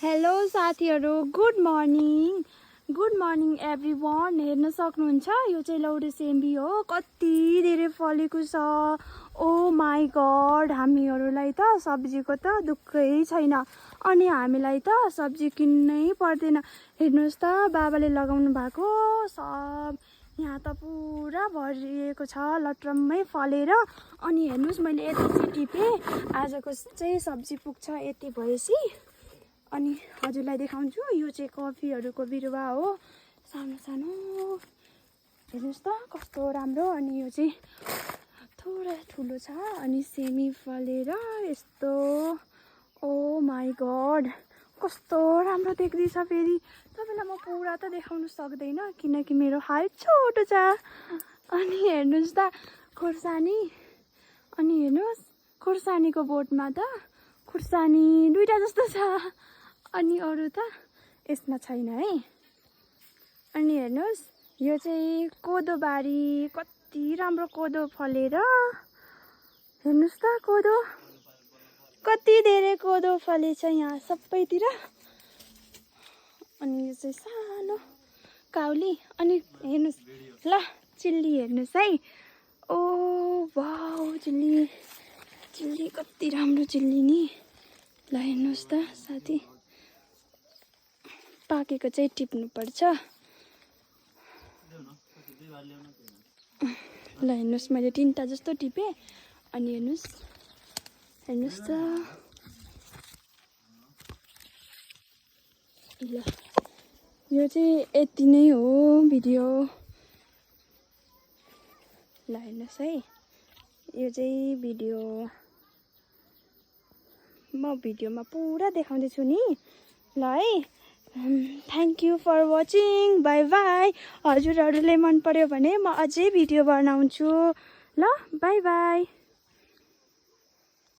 Hello साथीहरु, good morning everyone. हेर्न सक्नुहुन्छ यो चाहिँ लौरे सेम्बी हो। कति धेरै फलेको छ। ओ माई गॉड, हामीहरुलाई त सब्जीको त दुःखै छैन अनि हामीलाई त सब्जी किन्नै पर्दैन। हेर्नुस् त बाबाले लगाउनु भएको सब यहाँ त पुरा भरिएको छ, लट्रम्मै फलेर। अनि हेर्नुस् मैले यति चाहिँ टिपे, आजको चाहिँ सब्जी पुग्छ यति भएसी। अनि हजुरलाई देखाउँछु, यो चाहिँ कफीहरुको बिरुवा हो, सानो सानो। हेर्नुस् त कस्तो राम्रो। अनि यो चाहिँ थोडा ठुलो छ अनि सेमी फलेर यस्तो। ओ माई गॉड, कस्तो राम्रो देख्दैछ। फेरि तपाईलाई म पुरा त देखाउन सक्दैन किनकि मेरो हाइट छोटो छ। अनि हेर्नुस् त खुर्सानी। अनि हेर्नुस् खुर्सानीको बोटमा त खुर्सानी दुईटा जस्तो छ अनि अरु त यसमा छैन है। अनि हेर्नुस् यो चाहिँ कोदो बारी, कति राम्रो कोदो फलेर। हेर्नुस् त कोदो, कति धेरै कोदो फलेछ यहाँ सबैतिर। अनि यो चाहिँ सानो काउली। अनि हेर्नुस् ल चिल्ली, हेर्नुस् है। ओ वाउ, चिल्ली कति राम्रो चिल्ली नि। ल हेर्नुस् त साथी, पाकेको चाहिँ टिप्नु पर्छ। ल हेर्नुस् मैले 3टा जस्तो टिपे। अनि हेर्नुस् त ल यो चाहिँ यति नै हो भिडियो। ल हेर्नुस् है, यो चाहिँ भिडियो म भिडियोमा पुरा देखाउँदैछु नि। ल है, thank you for watching, bye bye. हजुरहरूले मन पर्यो भने म अझै भिडियो बनाउँछु। ल बाई बाई।